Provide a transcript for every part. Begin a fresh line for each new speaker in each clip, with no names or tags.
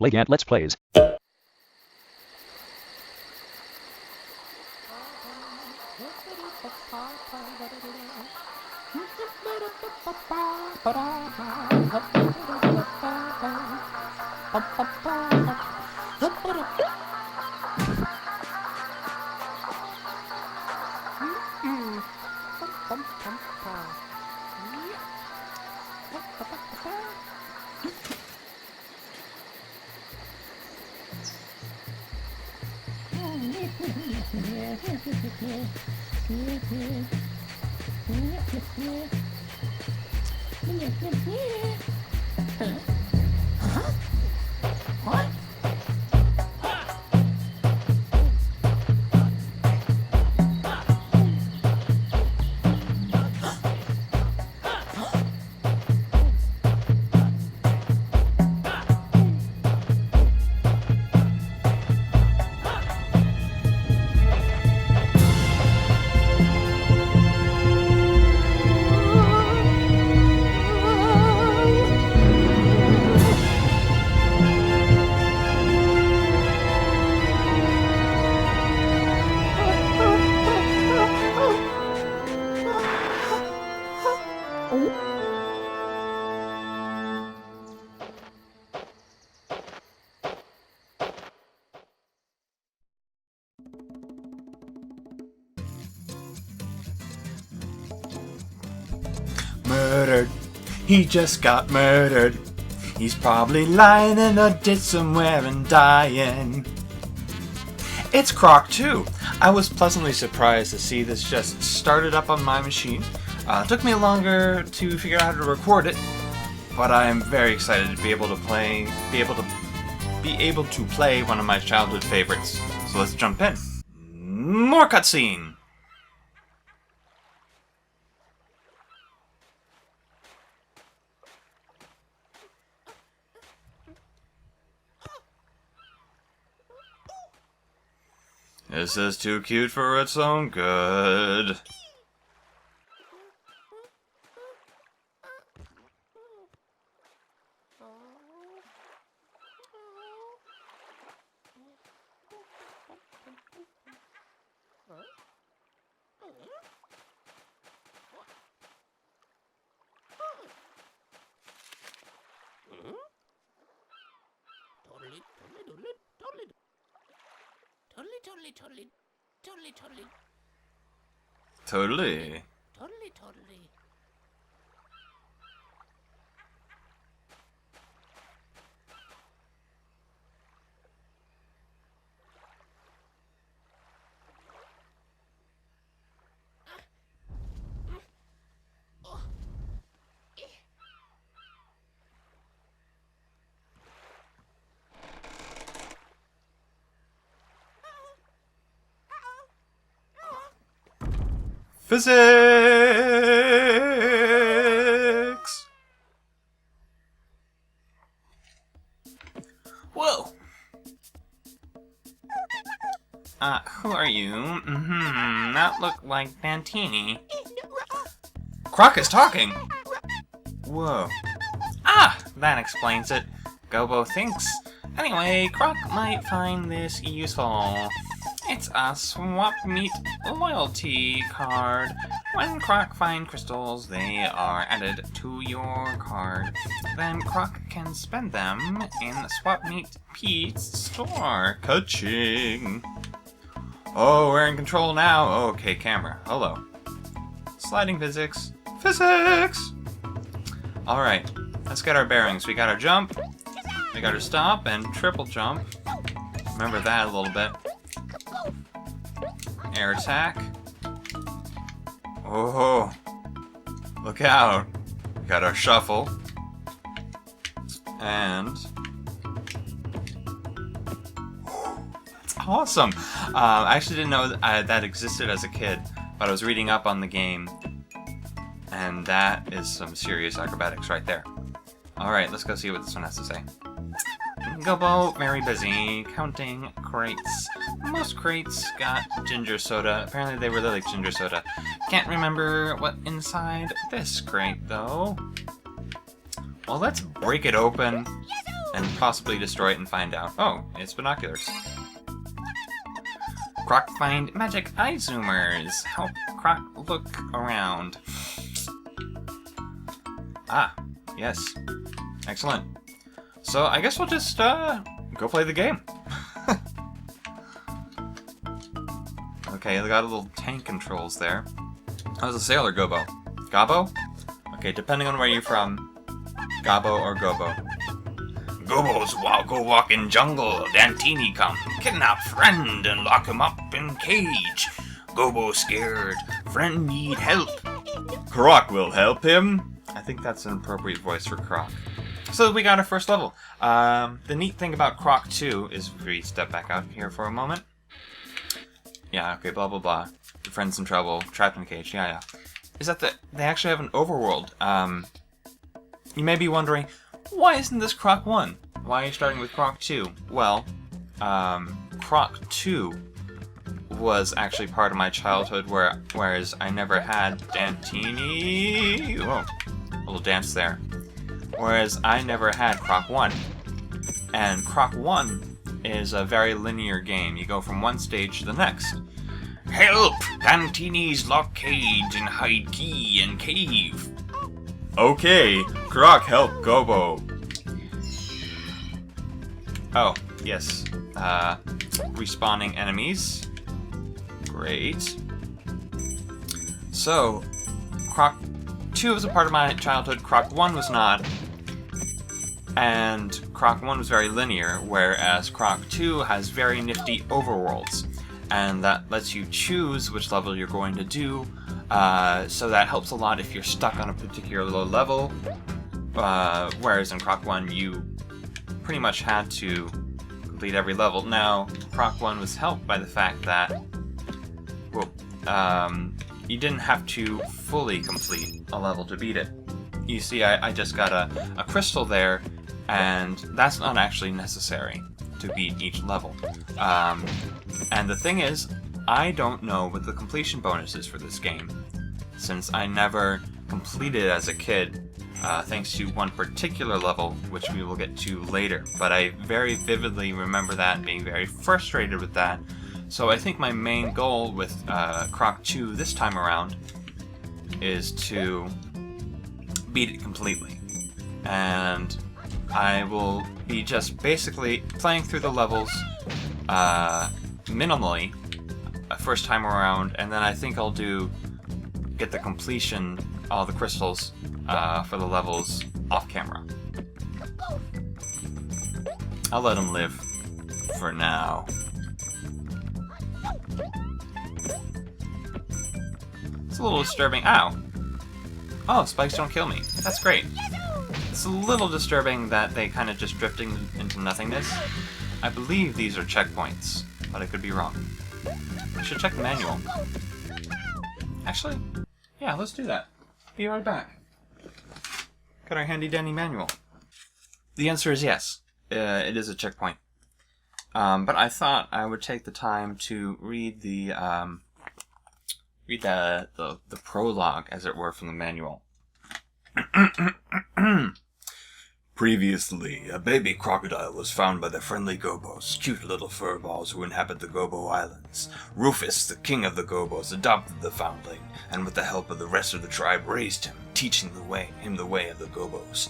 Laig-anT Let's Plays.
Murdered. He just got murdered. He's probably lying in a ditch somewhere and dying. It's Croc too. I was pleasantly surprised to see this just started up on my machine. It took me longer to figure out how to record it, but I am very excited to be able to play one of my childhood favorites. So let's jump in. More cutscene. This is too cute for its own good. Totally. Physics! Whoa! Who are you? That look like Fantini. Croc is talking! Whoa. That explains it. Gobo thinks. Anyway, Croc might find this useful. It's a swap meet loyalty card. When Croc finds crystals, they are added to your card. Then Croc can spend them in Swap Meet Pete's store. Ka-ching! Oh, we're in control now. Okay, camera. Hello. Sliding physics. Physics! Alright, let's get our bearings. We got our jump, we got our stop, and triple jump. Remember that a little bit. Air attack. Oh, look out. We got our shuffle. And that's awesome. I actually didn't know that existed as a kid, but I was reading up on the game, and that is some serious acrobatics right there. Alright, let's go see what this one has to say. Gobo, very busy, counting crates. Most crates got ginger soda. Apparently they really like ginger soda. Can't remember what inside this crate, though. Well, let's break it open and possibly destroy it and find out. Oh, it's binoculars. Croc find magic eye zoomers. Help Croc look around. Ah, yes. Excellent. So I guess we'll just go play the game. Okay, they got little tank controls there. How's a sailor Gobo? Gobbo? Okay, depending on where you're from, Gobbo or Gobo. Gobos go walk in jungle. Dantini come, kidnap friend and lock him up in cage. Gobo scared, friend need help. Croc will help him. I think that's an appropriate voice for Croc. So we got our first level. The neat thing about Croc 2 is, if we step back out here for a moment. Yeah, okay, blah blah blah. Your friend's in trouble, trapped in a cage, yeah. Is that they actually have an overworld. You may be wondering, why isn't this Croc 1? Why are you starting with Croc 2? Well, Croc 2 was actually part of my childhood, whereas I never had Dantini. Whoa, a little dance there. Whereas I never had Croc 1. And Croc 1 is a very linear game. You go from one stage to the next. Help! Dantini's locked cage and hide key in cave. Okay, Croc help Gobo. Oh, yes. Respawning enemies. Great. So, Croc 2 was a part of my childhood, Croc 1 was not. And Croc 1 was very linear, whereas Croc 2 has very nifty overworlds. And that lets you choose which level you're going to do, so that helps a lot if you're stuck on a particular level, whereas in Croc 1 you pretty much had to complete every level. Now, Croc 1 was helped by the fact that, well, you didn't have to fully complete a level to beat it. You see, I just got a crystal there, and that's not actually necessary to beat each level. And the thing is, I don't know what the completion bonus is for this game, since I never completed it as a kid, thanks to one particular level, which we will get to later. But I very vividly remember that, being very frustrated with that. So I think my main goal with Croc 2 this time around is to beat it completely. And I will be just basically playing through the levels minimally first time around, and then I think I'll get the completion, all the crystals for the levels off camera. I'll let them live for now. It's a little disturbing. Ow! Oh, spikes don't kill me. That's great. It's a little disturbing that they kind of just drifting into nothingness. I believe these are checkpoints, but I could be wrong. I should check the manual. Actually, yeah, let's do that. Be right back. Got our handy dandy manual. The answer is yes. It is a checkpoint. But I thought I would take the time to read the prologue, as it were, from the manual. Previously, a baby crocodile was found by the friendly Gobos, cute little furballs who inhabit the Gobo Islands. Rufus, the king of the Gobos, adopted the foundling, and with the help of the rest of the tribe raised him, teaching him the way of the Gobos.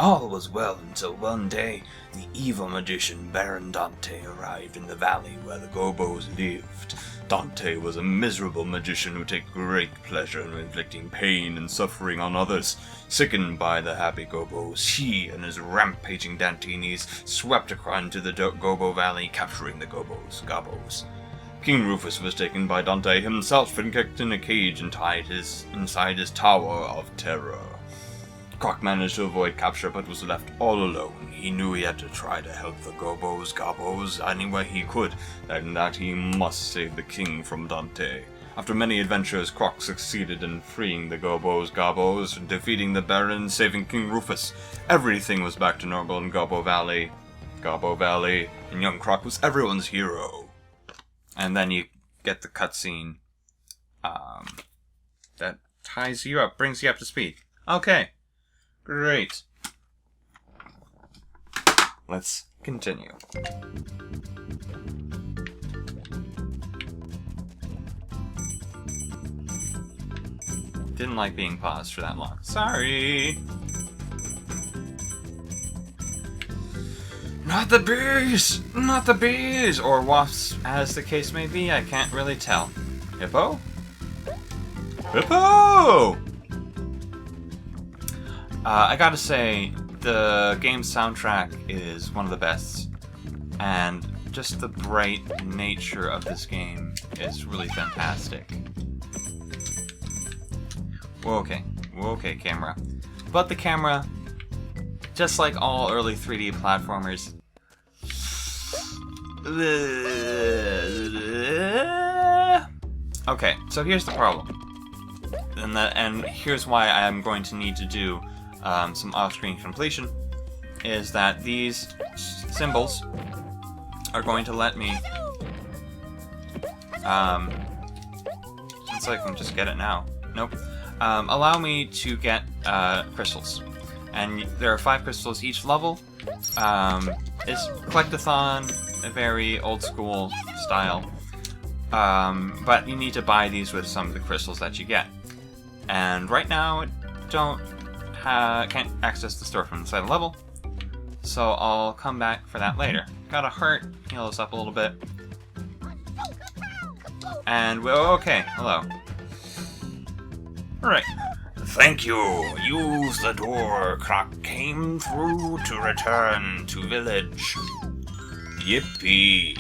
All was well until one day, the evil magician Baron Dante arrived in the valley where the Gobos lived. Dante was a miserable magician who took great pleasure in inflicting pain and suffering on others. Sickened by the happy Gobos, he and his rampaging Dantinis swept across into the Gobo Valley, capturing the Gobos. King Rufus was taken by Dante himself and kept in a cage and tied inside his Tower of Terror. Croc managed to avoid capture but was left all alone. He knew he had to try to help the Gobos any way he could, and that he must save the king from Dante. After many adventures, Croc succeeded in freeing the Gobos, defeating the Baron, saving King Rufus. Everything was back to normal in Gobo Valley, and young Croc was everyone's hero. And then you get the cutscene that ties you up, brings you up to speed. Okay. Great. let's continue. Didn't like being paused for that long. Sorry! Not the bees! Not the bees! Or wasps, as the case may be, I can't really tell. Hippo? Hippo! I gotta say, the game's soundtrack is one of the best. And just the bright nature of this game is really fantastic. Okay, camera. But the camera, just like all early 3D platformers, okay, so here's the problem, and here's why I'm going to need to do some off-screen completion, is that these symbols are going to let me, it's like I can just get it now. Nope. Allow me to get crystals. And there are 5 crystals each level. It's collectathon, a very old school style. But you need to buy these with some of the crystals that you get. And right now, can't access the store from inside the level. So I'll come back for that later. Got a heart, heal us up a little bit. And okay, hello. Alright. Thank you. Use the door Croc came through to return to village. Yippee.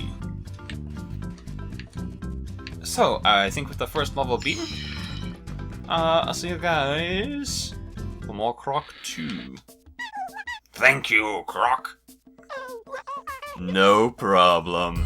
So, I think with the first level beaten, I'll see you guys for more Croc 2. Thank you, Croc. No problem.